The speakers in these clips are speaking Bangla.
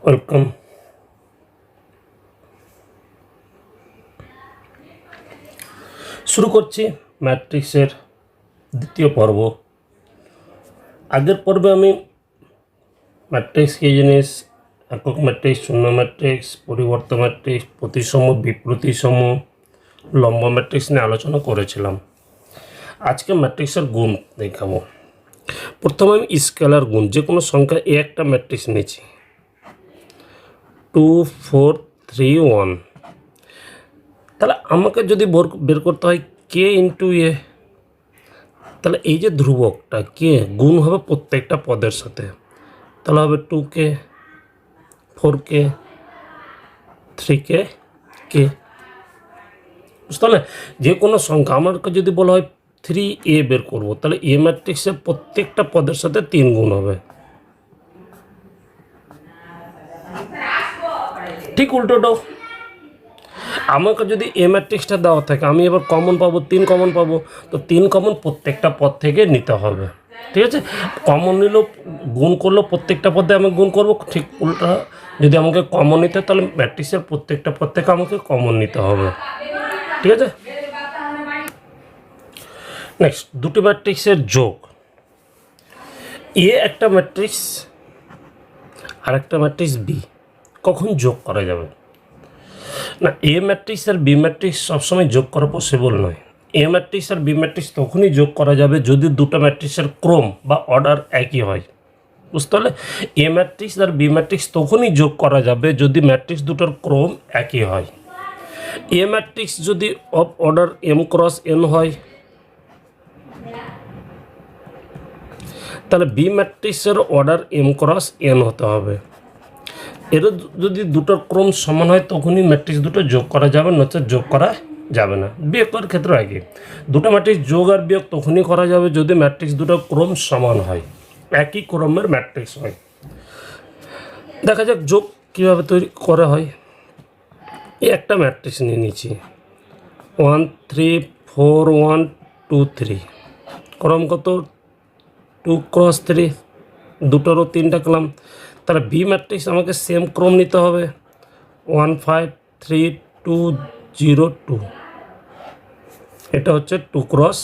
ওয়েলকাম। শুরু করছি ম্যাট্রিক্সের দ্বিতীয় পর্ব। আগের পর্বে আমি ম্যাট্রিক্স কী জিনিস, একক ম্যাট্রিক্স, শূন্য ম্যাট্রিক্স, পরিবর্ত ম্যাট্রিক্স, প্রতিসম, বিপ্রতিসম, লম্ব ম্যাট্রিক্স নিয়ে আলোচনা করেছিলাম। আজকে ম্যাট্রিক্সের গুণ দেখাবো। প্রথমে আমি স্কেলার গুণ, যে কোনো সংখ্যা এ একটা ম্যাট্রিক্স নিয়েছি 2 4 3 1। তাহলে আমাকে যদি বের করতে হয় কে ইন্টু এ, তাহলে এই যে ধ্রুবকটা কে গুণ হবে প্রত্যেকটা পদের সাথে, তাহলে হবে 2k, 4k, 3k, কে। তাহলে যে কোনো সংখ্যা আমাকে যদি বলা হয় 3a বের করবো, তাহলে এ ম্যাট্রিক্সের প্রত্যেকটা পদের সাথে 3 গুণ হবে। ঠিক উল্টোটাও, আমাকে যদি এ ম্যাট্রিক্সটা দেওয়া থাকে, আমি এবার কমন পাবো, 3 কমন পাবো, তো 3 কমন প্রত্যেকটা পদ থেকে নিতে হবে। ঠিক আছে, কমন নিলেও গুণ করলেও প্রত্যেকটা পদে আমি গুণ করব। ঠিক উল্টা, যদি আমাকে কমন নিতে হয় তাহলে ম্যাট্রিক্সের প্রত্যেকটা পদ থেকে আমাকে কমন নিতে হবে। ঠিক আছে, নেক্সট দুটি ম্যাট্রিক্সের যোগ। এ একটা ম্যাট্রিক্স আর একটা ম্যাট্রিক্স বি কখন যোগ করা যাবে না? এ ম্যাট্রিক্স আর বি ম্যাট্রিক্স সবসময় যোগ করা পসিবল নয়। এ ম্যাট্রিক্স আর বি ম্যাট্রিক্স তখনই যোগ করা যাবে যদি দুটো ম্যাট্রিক্সের ক্রম বা অর্ডার একই হয়। বুঝতে পারলে? এ ম্যাট্রিক্স আর বি ম্যাট্রিক্স তখনই যোগ করা যাবে যদি ম্যাট্রিক্স দুটোর ক্রম একই হয়। এ ম্যাট্রিক্স যদি of order m cross n হয়, তাহলে বি ম্যাট্রিক্সের অর্ডার m ক্রস n হতে হবে। এর যদি দুটোর ক্রম সমান হয় তখনই ম্যাট্রিক্স দুটো যোগ করা যাবে, নচেত যোগ করা যাবে না। বিয়োগের ক্ষেত্রে একই, দুটো ম্যাট্রিক্স যোগ আর বিয়োগ তখনই করা যাবে যদি ম্যাট্রিক্স দুটোর ক্রম সমান হয়, একই ক্রমের ম্যাট্রিক্স হয়। দেখা যাক যোগ কীভাবে তৈরি করা হয়। এই একটা ম্যাট্রিক্স নিয়ে নিচ্ছি 1 3 4 1 2 3, ক্রম কত 2 ক্রস 3, দুটোরও 3টা কলাম। তাহলে বি ম্যাট্রিক্স আমাকে সেম ক্রম নিতে হবে 1 5 3 2 0 2। এটা হচ্ছে 2 ক্রস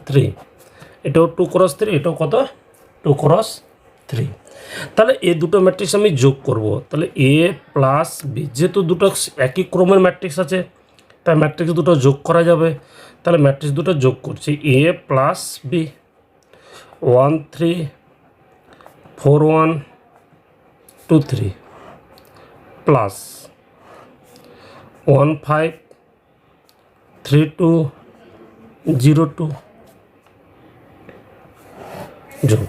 3, এটাও 2 ক্রস 3, এটাও কত 2 ক্রস 3। তাহলে এই দুটো ম্যাট্রিক্স আমি যোগ করব। তাহলে এ প্লাস বি, যেহেতু দুটো একই ক্রমের ম্যাট্রিক্স আছে তাই ম্যাট্রিক্স দুটো যোগ করা যাবে। তাহলে ম্যাট্রিক্স দুটো যোগ করছি এ প্লাস বি 1 3 4 1 2 3 প্লাস 1 5 3 2 0 2 যোগ।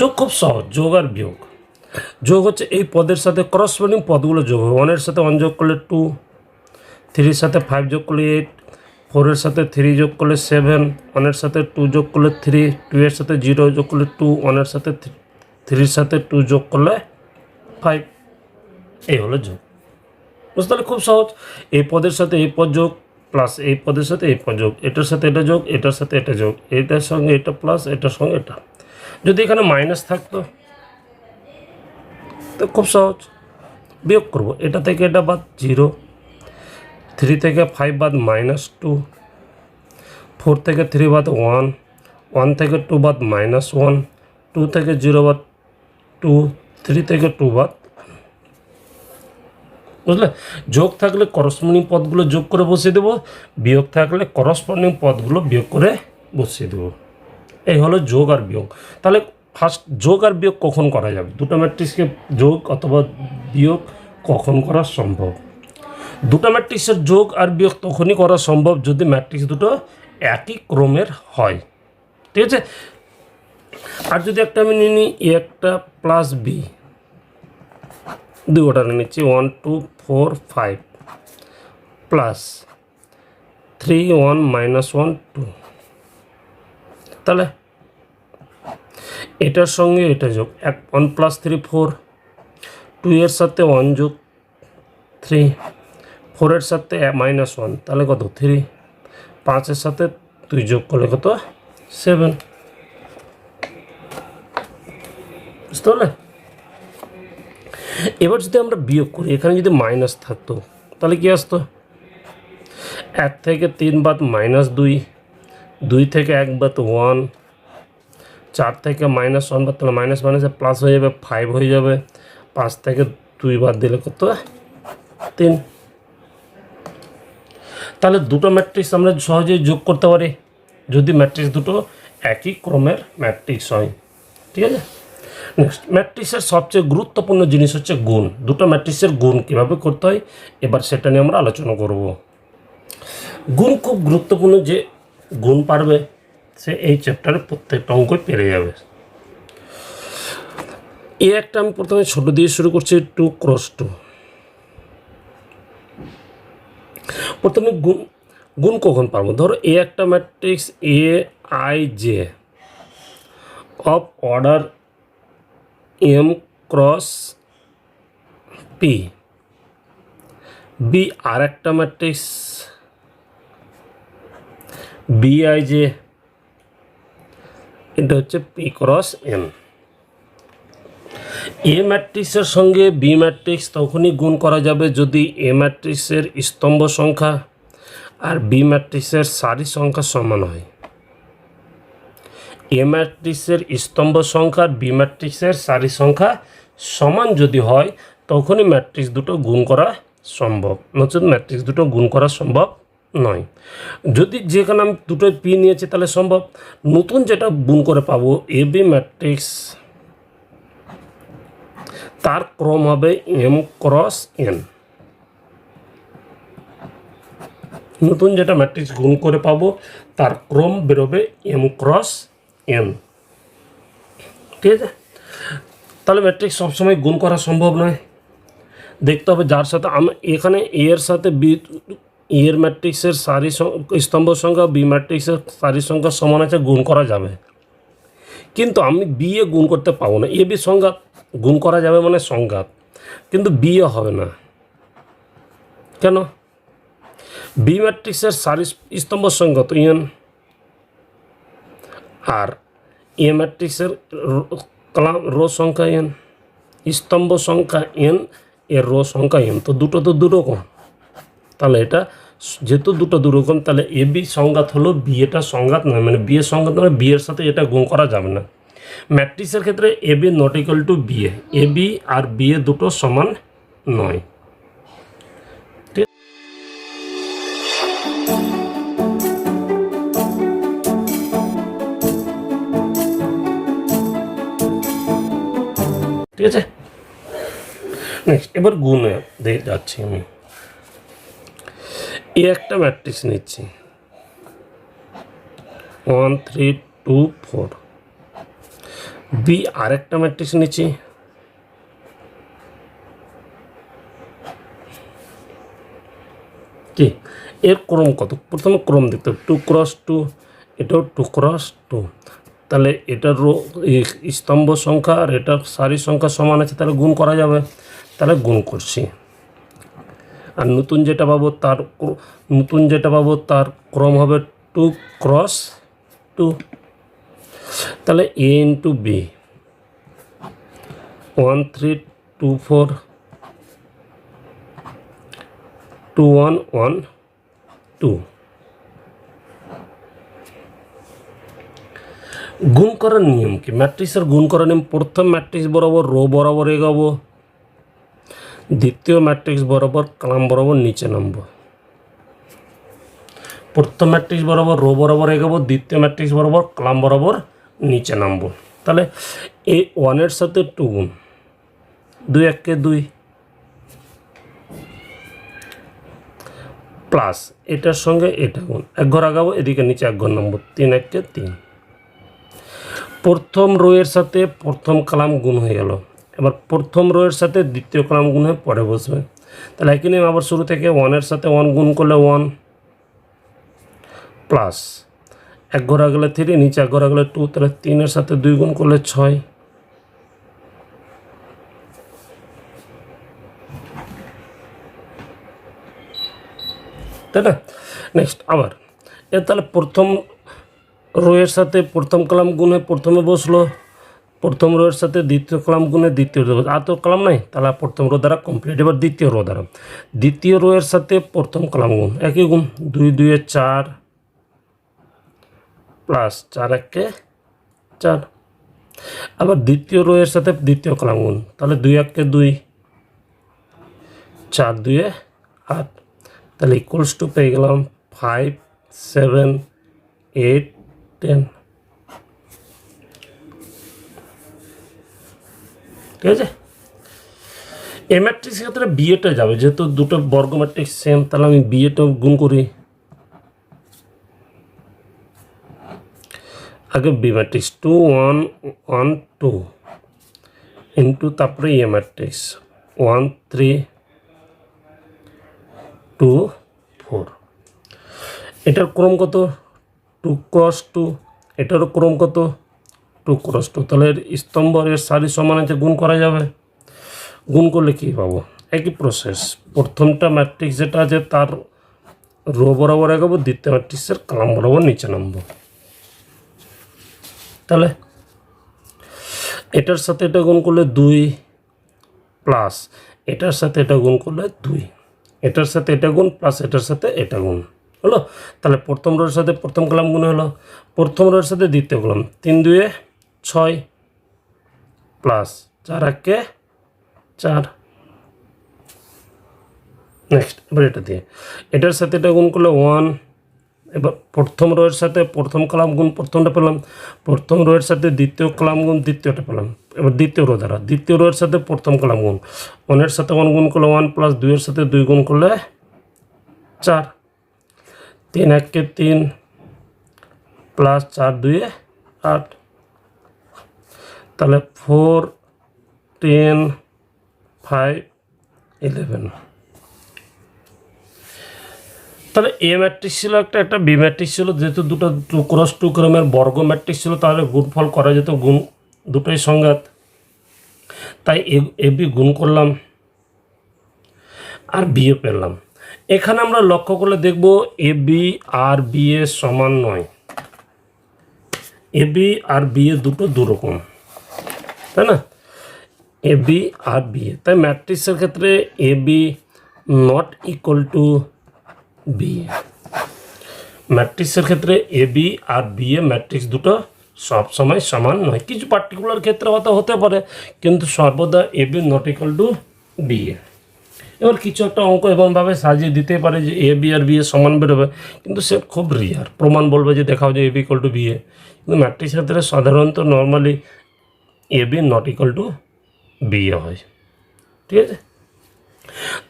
যোগ খুব সহজ, যোগ আর বিয়োগ। যোগ হচ্ছে এই পদের সাথে করসপন্ডিং পদগুলো যোগ হবে। 1-এর সাথে 1 যোগ করলে 2, 3-এর সাথে 5 যোগ করলে 8, 4-এর সাথে 3 যোগ করলে 7, 1-এর সাথে 2 যোগ করলে 3, 2-এর সাথে 0 যোগ করলে 2, 1-এর সাথে 3-এর সাথে 2 যোগ করলে 5। এই হলো যোগ। বুঝতে পারলে? খুব সহজ। এই পদের সাথে এই পদ যোগ প্লাস এই পদের সাথে এই পদ যোগ, এটার সাথে এটা যোগ, এটার সাথে এটা যোগ, এটার সঙ্গে এটা প্লাস, এটার সঙ্গে এটা। যদি এখানে মাইনাস থাকতো তো খুব সহজ, বিয়োগ করব। এটা থেকে এটা বাদ 0, 3 থেকে 5 বাদ -2, 4 থেকে 3 বাদ 1, 1 থেকে 2 বাদ -1, 2 থেকে 0 বাদ 2, 3 থেকে 2 বাদ। বুঝলে? যোগ থাকলে করসপন্ডিং পদগুলো যোগ করে বসিয়ে দেবো, বিয়োগ থাকলে করসপন্ডিং পদগুলো বিয়োগ করে বসিয়ে দেবো। এই হলো যোগ আর বিয়োগ। তাহলে ফার্স্ট যোগ আর বিয়োগ কখন করা যাবে? দুটো ম্যাট্রিক্সকে যোগ অথবা বিয়োগ কখন করা সম্ভব? দুটো ম্যাট্রিক্সের যোগ আর বিয়োগ তখনই করা সম্ভব যদি ম্যাট্রিক্স দুটো একই ক্রমের হয়। ঠিক আছে, আর যদি একটা আমি নিয়ে নিই এ একটা প্লাস বি, দুই অর্ডারে নিচ্ছি 1 2 4 5 প্লাস 3 1 -1 2। তাহলে এটার সঙ্গে এটা যোগ 1 + 3 4, 2-এর সাথে 1 যোগ 3, 4-এর সাথে -1, তাহলে কত 3, 5-এর সাথে 2 যোগ করলে কত 7। বুঝতে পারলে? এবার যদি আমরা বিয়োগ করি, এখানে যদি মাইনাস থাকতো তাহলে কি আসতো? 1 থেকে 3 বাদ -2, 2 থেকে 1 বাদ 1, 4 থেকে -1 বাদ, তাহলে মাইনাস মাইনাসে প্লাস হয়ে যাবে, 5 হয়ে যাবে। 5 থেকে 2 বাদ দিলে কত? 3। তাহলে দুটো ম্যাট্রিক্স আমরা সহজেই যোগ করতে পারি যদি ম্যাট্রিক্স দুটো একই ক্রমের ম্যাট্রিক্স হয়। ঠিক আছে। নেক্সট, ম্যাট্রিক্সের সবচেয়ে গুরুত্বপূর্ণ জিনিস হচ্ছে গুণ। দুটো ম্যাট্রিক্সের গুণ কীভাবে করতে হয় এবার সেটা নিয়ে আমরা আলোচনা করব। গুণ খুব গুরুত্বপূর্ণ, যে গুণ পারবে সে এই চ্যাপ্টারে প্রত্যেকটা অঙ্কই পেরে যাবে। এ একটা আমি প্রথমে ছোটো দিয়ে শুরু করছি, 2 × 2। প্রথমে গুণ কখন পারবো? ধরো এ একটা matrix AIJ of order M × P, B আর একটা ম্যাট্রিক্স BIJ, এটা হচ্ছে P × N। এ ম্যাট্রিক্সের সঙ্গে বি ম্যাট্রিক্স তখনই গুণ করা যাবে যদি এ ম্যাট্রিক্সের স্তম্ভ সংখ্যা আর বি ম্যাট্রিক্সের সারি সংখ্যা সমান হয়। এ ম্যাট্রিক্সের স্তম্ভ সংখ্যা আর বি ম্যাট্রিক্সের সারি সংখ্যা সমান যদি হয় তখনই ম্যাট্রিক্স দুটো গুণ করা সম্ভব, নচেত ম্যাট্রিক্স দুটো গুণ করা সম্ভব নয়। যদি যেখানে আমি দুটোই পি নিয়েছি তাহলে সম্ভব। নতুন যেটা গুণ করে পাবো এ বি ম্যাট্রিক্স, তার ক্রম হবে M × N। নতুন যেটা ম্যাট্রিক্স গুণ করে পাবো তার ক্রম বেরোবে M × N। ঠিক আছে। তাহলে ম্যাট্রিক্স সবসময় গুণ করা সম্ভব নয়। দেখতে হবে যার সাথে এখানে এ এর সাথে বি, এর ম্যাট্রিক্সের সারি স্তম্ভ সংখ্যা বি ম্যাট্রিক্সের সারি সংখ্যা সমান আছে, গুণ করা যাবে। কিন্তু আমি বি এ গুণ করতে পাবো না। এ বি সংঘাত, গুণ করা যাবে মানে সংঘাত, কিন্তু বি এ হবে না। কেন? বি ম্যাট্রিক্সের সারি স্তম্ভ সংখ্যা তো N, আর এ ম্যাট্রিক্সের রো সংখ্যা N, স্তম্ভ সংখ্যা N, এর রো সংখ্যা M, তো দুটো তো দুরকম। তাহলে এটা যেহেতু দুটো দুরকম, তাহলে এ বি সংঘাত হলো, বি এটা সংঘাত নয়, মানে বি এর সংঘাত নয়, বি এর সাথে এটা গুণ করা যাবে না। ম্যাট্রিক্সের ক্ষেত্রে A B not equal to B A, A B আর বি এ দুটো সমান নয়। ঠিক আছে। নেক্সট, এবার গুণে দিয়ে যাচ্ছি আমি। এ একটা ম্যাট্রিক্স নিচ্ছি 1 3 2 4, বি আরেকটা ম্যাট্রিক্স নিচ্ছি কি, এর ক্রম কত? প্রথমে ক্রম দেখতে হবে, 2 × 2, এটাও 2 × 2। তাহলে এটার রো স্তম্ভ সংখ্যা আর এটার সারি সংখ্যা সমান আছে, তাহলে গুণ করা যাবে। তাহলে গুণ করছি। আর নতুন যেটা পাবো তার ক্রম হবে 2 × 2। তাহলে A × B 1 3 2 4 2 1 1 2। গুণ করার নিয়ম কি? ম্যাট্রিক্সের গুণ করার নিয়ম, প্রথম ম্যাট্রিক্স বরাবর রো বরাবর এগাবো, দ্বিতীয় ম্যাট্রিক্স বরাবর কলাম বরাবর নিচে নামবো। প্রথম ম্যাট্রিক্স বরাবর রো বরাবর এগাবো, দ্বিতীয় ম্যাট্রিক্স বরাবর কলাম বরাবর নিচে নামবো। তাহলে এই 1 এর সাথে 2 গুণ, 2 1 কে 2, প্লাস এটার সঙ্গে এটা গুণ, এক ঘর আগাবো, এদিকে নিচে এক ঘর নামবো, 3 1 কে 3। প্রথম রো এর সাথে প্রথম কলাম গুণ হয়ে গেল। এবার প্রথম রো এর সাথে দ্বিতীয় কলাম গুণ হয়ে পরে বসবে। তাহলে একই নিয়ম আবার শুরু থেকে 1 এর সাথে 1 গুণ করলে 1, প্লাস এক ঘর আগলে 3, নিচে এক ঘর আগলে 2, তাহলে 3 এর সাথে 2 গুণ করলে 6। তাই না? নেক্সট আবার তাহলে প্রথম রো এর সাথে প্রথম কলাম গুণ হয়ে প্রথমে বসলো, প্রথম রোয়ের সাথে দ্বিতীয় কলাম গুণে দ্বিতীয় রো, আর তো কলাম নাই, তাহলে প্রথম রো দ্বারা কমপ্লিট। এবার দ্বিতীয় রো দ্বারা, দ্বিতীয় রোয়ের সাথে প্রথম কলাম গুণ, একই গুণ, 2 2 4 প্লাস 4 1 4। আবার দ্বিতীয় রোয়ের সাথে দ্বিতীয় কলাম গুণ, তাহলে 2 1 2, 4 2 8, তাহলে ইকুয়ালস টু পেয়ে গেলাম 5 7 8 10। ঠিক আছে, এ ম্যাট্রিক্সের ক্ষেত্রে বিএটা যাবে, যেহেতু দুটো বর্গ ম্যাট্রিক্স সেম, তাহলে আমি বিএটা গুণ করি। আগে বি ম্যাট্রিক্স 2 1 1 2 ইন্টু, তারপরে এ ম্যাট্রিক্স 1 3 2 4। এটার ক্রম কত? 2 ক্রস 2। এটারও ক্রম কত? 2 ক্রস 2। তাহলে এর স্তম্ভ এর সারি সমান আছে, গুণ করা যাবে। গুণ করলে কী পাবো? একই প্রসেস, প্রথমটা ম্যাট্রিক্স যেটা আছে তার রো বরাবর এগাবো, দ্বিতীয় ম্যাট্রিক্সের কলাম বরাবর নিচে নামবো। তাহলে এটার সাথে এটা গুণ করলে 2 প্লাস এটার সাথে এটা গুণ করলে 2, এটার সাথে এটা গুণ প্লাস এটার সাথে এটা গুণ হলো। তাহলে প্রথম রোর সাথে প্রথম কলাম গুণ হলো, প্রথম রোর সাথে দ্বিতীয় কলাম, 3 2 6 প্লাস 4 1 4। নেক্সট, এবার এটা দিয়ে এটার সাথে এটা গুণ করলে 1। এবার প্রথম রোয়ের সাথে প্রথম কলাম গুণ, প্রথমটা পেলাম, প্রথম রোয়ের সাথে দ্বিতীয় কলাম গুণ, দ্বিতীয়টা পেলাম। এবার দ্বিতীয় রো দ্বারা, দ্বিতীয় রোয়ের সাথে প্রথম কলাম গুণ, 1 এর সাথে 1 গুণ করলে 1 প্লাস 2 এর সাথে 2 গুণ করলে 4, 3 1 3 প্লাস 4 2 8। তাহলে 4 10 5 11। তাহলে এ ম্যাট্রিক্স ছিল একটা, একটা বি ম্যাট্রিক্স ছিল, যেহেতু দুটো 2 ক্রস 2 ক্রমের বর্গ ম্যাট্রিক্স ছিল, তাহলে গুণফল করা যেত, গুণ দুটোই সংঘাত, তাই এ বি গুণ করলাম আর বিও পেলাম। এখানে আমরা লক্ষ্য করলে দেখব এ বি আর বি এ সমান নয়, এ বি আর বি এ দুটো দুরকম, তাই না? এ বি আর বি এ, তাই ম্যাট্রিক্সের ক্ষেত্রে A B not equal to B A. ম্যাট্রিক্সের ক্ষেত্রে এ বি আর বি এ ম্যাট্রিক্স দুটো সব সময় সমান নয়, কিছু পার্টিকুলার ক্ষেত্রে হয়তো হতে পারে, কিন্তু সর্বদা A B not equal to B A. এবার কিছু একটা অঙ্ক এমনভাবে সাজিয়ে দিতে পারে যে এ বি আর বি এ সমান বেরোবে, কিন্তু সে খুব রিয়ার। প্রমাণ বলবে যে দেখাও যে A B equal to B A, কিন্তু ম্যাট্রিক্সের ক্ষেত্রে সাধারণত normally A B not equal to B A হয়। ঠিক আছে,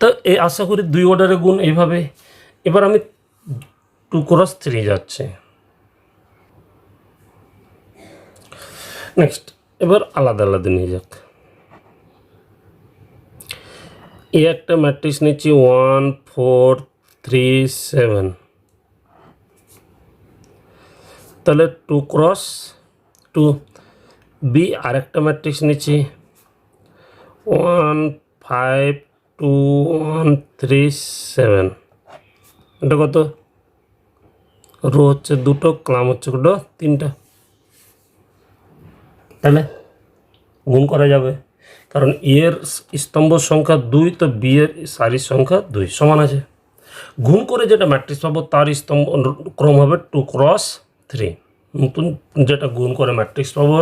তো এই আশা করি 2 অর্ডারের গুণ এইভাবে। এবার আমি 2 ক্রস 3 যাচ্ছে। নেক্সট, এবার আলাদা আলাদা নিয়ে যাক। এই একটা ম্যাট্রিক্স নিচ্ছি 1 4 3 7, তাহলে 2 ক্রস 2। বি আরেকটা ম্যাট্রিক্স নিচ্ছি 1 5 2 1 3 7, এটা কত? রো হচ্ছে দুটো, কলাম হচ্ছে কত? 3টা। তাহলে গুণ করা যাবে, কারণ এর স্তম্ভ সংখ্যা 2, তো বি এর সারির সংখ্যা 2 সমান আছে। গুণ করে যেটা ম্যাট্রিক্স পাবো তার স্তম্ভ ক্রম হবে 2 ক্রস 3। নতুন যেটা গুণ করে ম্যাট্রিক্স পাবো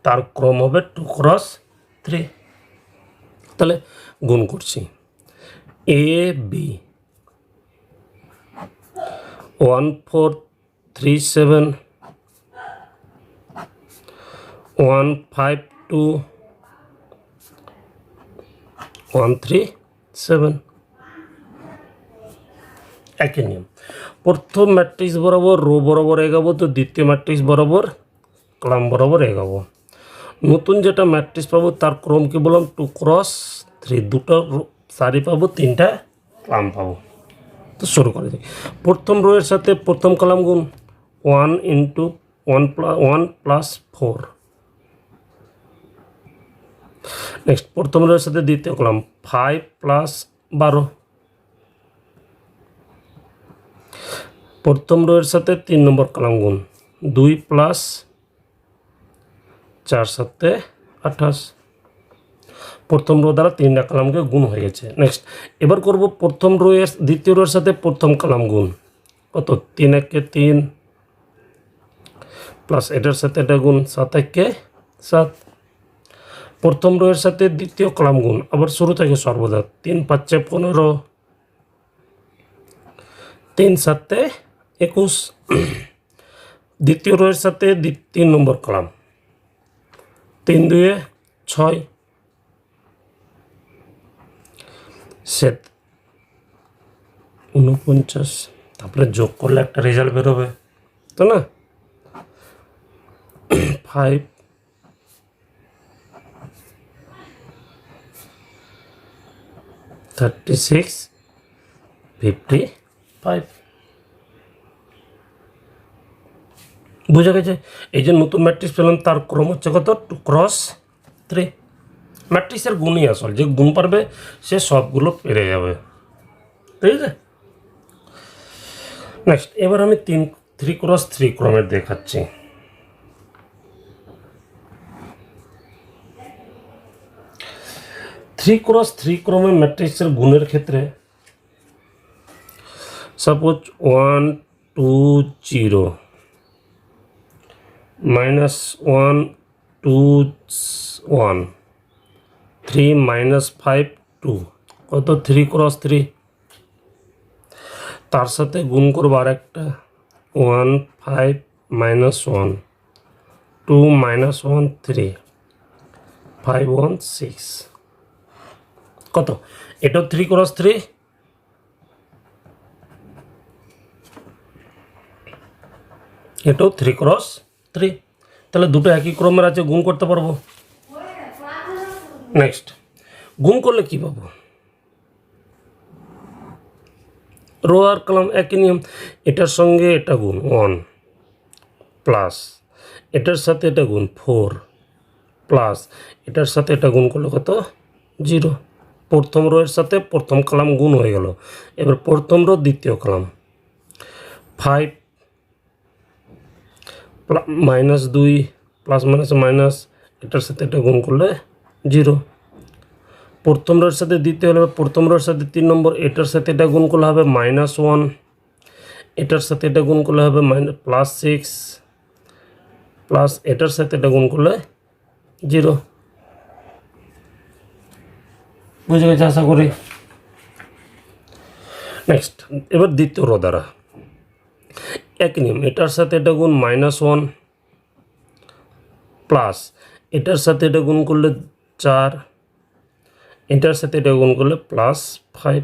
তার ক্রম হবে 2 ক্রস 3। তাহলে গুণ করছি, এ বি 1 4 3 7 1 5 2 1 3 7। একই নিয়ম, প্রথম ম্যাট্রিক্স বরাবর রো বরাবর এগাবো, তো দ্বিতীয় ম্যাট্রিক্স বরাবর কলাম বরাবর এগাবো। নতুন যেটা ম্যাট্রিক্স পাবো তার ক্রম কি বললাম? 2 ক্রস 3, দুটো সারি পাবো, 3টা কলাম পাবো। তো শুরু করে দিই। প্রথম রোয়ের সাথে প্রথম কলাম গুণ, 1 ইন্টু 1 প্লাস 4। নেক্সট, প্রথম রোয়ের সাথে দ্বিতীয় কলাম 5 প্লাস 12। প্রথম রোয়ের সাথে 3 নম্বর কলাম গুণ, 2 প্লাস 4 7 28। প্রথম রো দ্বারা 3টা কলামকে গুণ হয়ে গেছে। নেক্সট এবার করব প্রথম রো এর দ্বিতীয় রোর সাথে প্রথম কলাম গুণ। কত 3 1 3 প্লাস এটার সাথে এটা গুণ 7 1 7। প্রথম রো এর সাথে দ্বিতীয় কলাম গুণ, আবার শুরু থেকে সর্বদা 3 5 15 3 7 21। দ্বিতীয় রো এর সাথে 3 নম্বর কলাম 3 2 6 7 49। তারপরে যোগ করলে একটা রেজাল্ট বেরোবে, তো না 5 36 55। বুঝা গেছে? এই যে নতুন ম্যাট্রিক্স পেলাম তার ক্রম হচ্ছে কত 2 × 3। ম্যাট্রিক্সের গুণই আসল, যে গুণ পারবে সে সবগুলো পেরে যাবে, ঠিক আছে? নেক্সট এবার আমি 3 × 3 ক্রমের দেখাচ্ছি। থ্রি ক্রস থ্রি ক্রমে ম্যাট্রিক্সের গুণের ক্ষেত্রে সাপোজ 1 2 0 -1 2 1 3 -5 2 কত 3 × 3। তার সাথে গুণ করবো আর একটা 1 5 -1 2 -1 3 5 1 6 কত। এটাও 3 × 3, এটাও 3 × 3। তাহলে দুটো একই ক্রমের আছে, গুণ করতে পারবো। নেক্সট গুণ করলে কি পাবো? রো আর কলাম একই নিয়ম, এটার সঙ্গে এটা গুণ 1 প্লাস এটার সাথে এটা গুণ 4 প্লাস এটার সাথে এটা গুণ করলে কত 0। প্রথম রো এর সাথে প্রথম কলাম গুণ হয়ে গেল। এবার প্রথম রো দ্বিতীয় কলাম 5 -2 প্লাস মাইনাস এটার সাথে এটা গুণ করলে 0। প্রথম রোর সাথে দ্বিতীয় হলে প্রথম রোর সাথে 3 নম্বর, এটার সাথে এটা গুণ করলে হবে -1, এটার সাথে এটা গুণ করলে হবে +6 প্লাস এটার সাথে এটা গুণ করলে 0। বুঝে গেছে আশা করি। নেক্সট এবার দ্বিতীয় রো দ্বারা একই নিয়ম, এটার সাথে এটা গুণ -1 প্লাস এটার সাথে এটা গুণ করলে 4, এটার সাথে এটা গুণ করলে +5।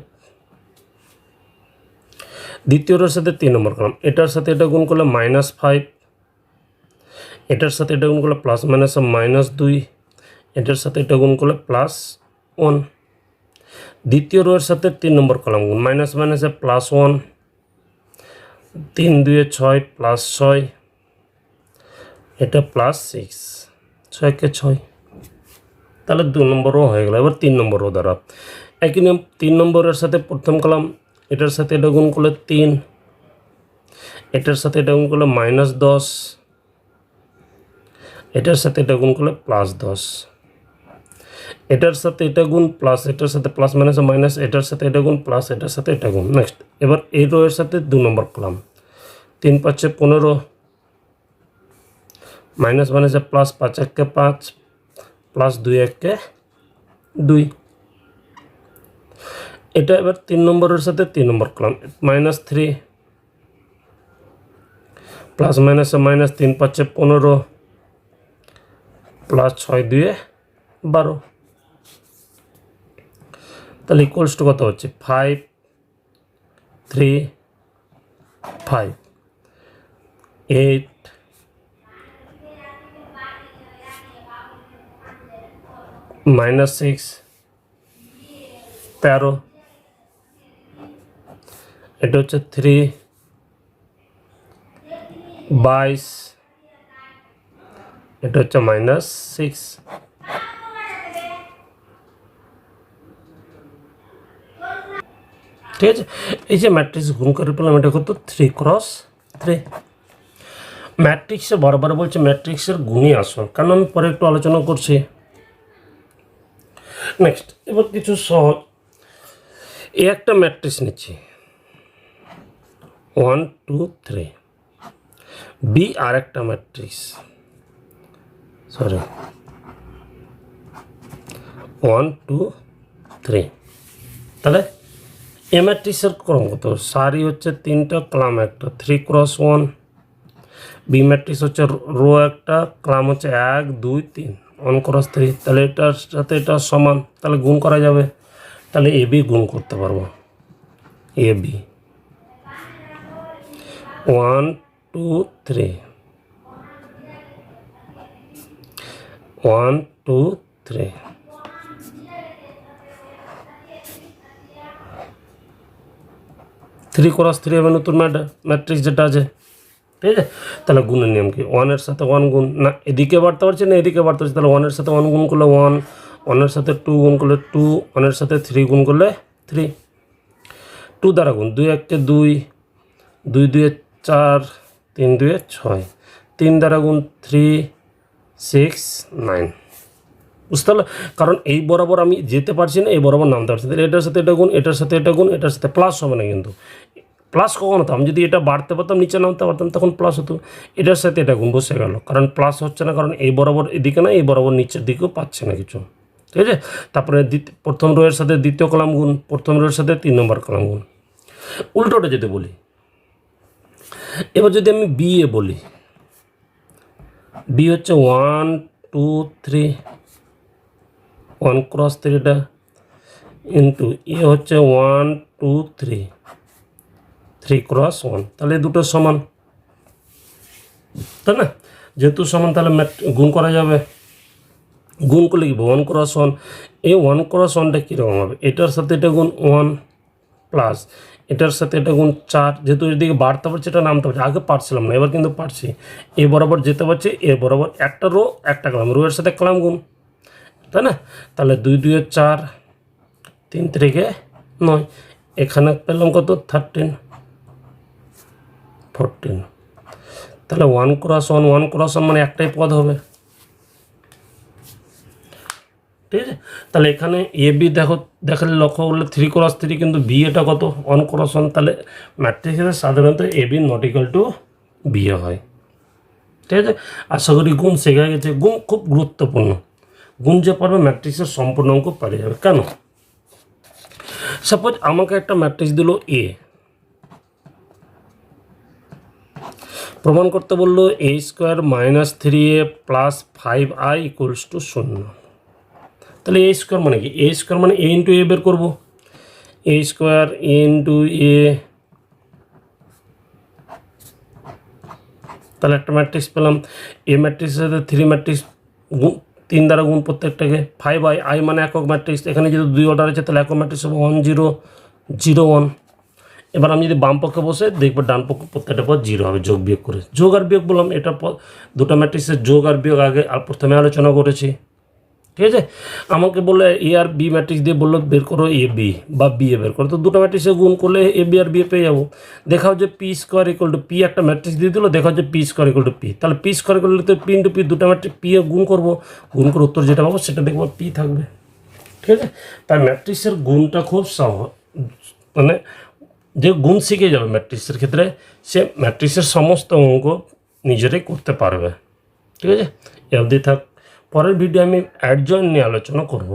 দ্বিতীয় রোর সাথে 3 নম্বর কলাম, এটার সাথে এটা গুণ করলে -5, এটার সাথে এটা গুণ করলে ±2, এটার সাথে এটা গুণ করলে +1। দ্বিতীয় রোয়ের সাথে 3 নম্বর কলাম গুণ মাইনাস +1, 3 2 6 +6, এটা +6, 6 কে 6, তাহলে 2 নম্বর রো হয়ে গেল। এবার 3 নম্বর রো দ্বারা একই নিয়ম, 3 নম্বরের সাথে প্রথম কলাম, এটার সাথে এটা গুণ করলে 3, এটার সাথে এটা গুণ করলে -10, এটার সাথে এটা গুণ করলে +10, এটার সাথে এটা গুণ প্লাস এটার সাথে প্লাস মাইনাস, এটার সাথে এটা গুণ প্লাস এটার সাথে এটা গুণ। নেক্সট এবার এই রো এর সাথে 2 নম্বর কলাম, 3 5 15 মাইনাস প্লাস 5 1 কে 5 প্লাস 2 1 কে 2। এটা এবার 3 নম্বরের সাথে 3 নম্বর কলাম, -3 প্লাস মাইনাস 3 5 15 প্লাস 6 2 12। তাহলে ইকুয়ালস টু কত হচ্ছে 5 3 5 8 -6 13, এটা হচ্ছে 3 22, এটা হচ্ছে -6। ঠিক আছে, এই যে ম্যাট্রিক্স গুণ করে পেলাম, এটা কত 3 × 3। ম্যাট্রিক্সে বারবার বলছে ম্যাট্রিক্সের গুণই আসল, কারণ আমি পরে একটু আলোচনা করছি। নেক্সট, এবার কিছু সহজ, এ একটা ম্যাট্রিক্স নিচ্ছি 1 2 3, বি আর একটা ম্যাট্রিক্স, সরি 1 2 3, তাহলে এ ম্যাট্রিক্সের ক্রম কত? সারি হচ্ছে 3টা, কলাম একটা, 3 × 1। বি ম্যাট্রিক্স হচ্ছে রো একটা, কলাম হচ্ছে 1 2 3, 1 × 3, তাহলে এটার সাথে এটা সমান, তাহলে গুণ করা যাবে। তাহলে এ বি গুণ করতে পারবো, A B 1 2 3, 1 2 3, three cross three হবে নতুন ম্যাট্রিক্স যেটা আছে, ঠিক আছে। তাহলে গুণের নিয়ম কি? 1-এর সাথে 1 গুণ, না এদিকে বাড়তে পারছি না এদিকে বাড়তে পারছি, তাহলে 1-এর সাথে 1 গুণ করলে 1, 1-এর সাথে 2 গুণ করলে 2, 1-এর সাথে 3 গুণ করলে 3, 2 দ্বারা গুণ, 2 1 2, 2 2 4, 3 2 6, 3 দ্বারা গুণ 3 6 9, বুঝতে পারলে? কারণ এই বরাবর আমি যেতে পারছি না, এই বরাবর নামতে পারছি, তাহলে এটার সাথে এটা গুণ, এটার সাথে এটা গুণ, এটার সাথে প্লাস হবে না, কিন্তু প্লাস কখন হতো? আমি যদি এটা বাড়তে পারতাম নিচে নামতে পারতাম তখন প্লাস হতো, এটার সাথে এটা গুণ, বসে গেল, কারণ প্লাস হচ্ছে না, কারণ এই বরাবর এদিকে না, এই বরাবর নিচের দিকেও পাচ্ছে না কিছু, ঠিক আছে। তারপরে প্রথম রোয়ের সাথে দ্বিতীয় কলাম গুণ, প্রথম রোয়ের সাথে 3 নম্বর কলাম গুণ। উল্টোটা যদি বলি, এবার যদি আমি বি এ বলি, বি হচ্ছে 1 2 3, 1 × 3টা ইন্টু এ হচ্ছে 1 2 3, 3 × 1, তাহলে দুটো সমান, তাই না? যেহেতু সমান তাহলে গুণ করা যাবে। গুণ করলে কি 1 × 1, এই 1 × 1টা কীরকম হবে? এটার সাথে এটা গুণ 1 প্লাস এটার সাথে এটা গুণ 4, যেহেতু এদিকে বাড়তে পারছে এটা নামতে পারছে, আগে পারছিলাম না, এবার কিন্তু পারছি, এ বরাবর যেতে পারছি, এ বরাবর একটা রো একটা কলাম, রো এর সাথে কলাম গুণ, তাই না? তাহলে 2 2 4, 3 3 9, এখানে পেলাম কত? 13 14, তাহলে 1 × 1, 1 × 1 মানে একটাই পদ হবে, ঠিক আছে। তাহলে এখানে এ বি দেখালে লক্ষ্য করলে 3 × 3, কিন্তু বি এটা কত? 1 × 1, তাহলে ম্যাট্রিক্সের সাধারণত A B not equal to B হয়, ঠিক আছে। আশা করি গুণ শেখা গেছে। গুণ খুব গুরুত্বপূর্ণ, গুণ যে পারবে ম্যাট্রিক্সের সম্পূর্ণ অঙ্ক পারে যাবে। কেন? সাপোজ আমাকে একটা ম্যাট্রিক্স দিল এ, প্রমাণ করতে বললো a² - 3a + 5i = 0, তাহলে a² মানে কি? a² মানে a × a বের করবো, a² a × a, তাহলে একটা ম্যাট্রিক্স পেলাম। এ ম্যাট্রিক্সের সাথে 3 ম্যাট্রিক্স 3 দ্বারা গুণ প্রত্যেকটাকে, 5i মানে একক ম্যাট্রিক্স, এখানে যেহেতু 2 অর্ডার আছে তাহলে একক ম্যাট্রিক্স হবে 1 0 0 1। এবার আমি যদি বাম পক্ষে বসে দেখবো ডান পক্ষ প্রত্যেকটা পদ 0 হবে, যোগ বিয়োগ করে। যোগ আর বিয়োগ বললাম, এটা দুটো ম্যাট্রিক্সের যোগ আর বিয়োগ আগে আর প্রথমে আলোচনা করেছি, ঠিক আছে। আমাকে বললো এ আর বি ম্যাট্রিক্স দিয়ে বললো বের করো এ বি বা বি এ বের করো, তো দুটো ম্যাট্রিক্সে গুণ করলে এ বি আর বি এ পেয়ে যাবো। দেখা হচ্ছে p² = p, একটা ম্যাট্রিক্স দিয়ে দিল, দেখা হচ্ছে p² = p, তাহলে p² তো p × p, দুটো ম্যাট্রিক্স p এ গুণ করবো, গুণ করে উত্তর যেটা পাবো সেটা দেখবো p থাকবে, ঠিক আছে। তাই ম্যাট্রিক্সের গুণটা খুব সহজ, মানে যে গুণ শিখে যাবে ম্যাট্রিক্সের ক্ষেত্রে সে ম্যাট্রিক্সের সমস্ত অঙ্ক নিজেরাই করতে পারবে, ঠিক আছে। এ অবধি থাক, পরের ভিডিও আমি অ্যাডজয়েন্ট নিয়ে আলোচনা করব।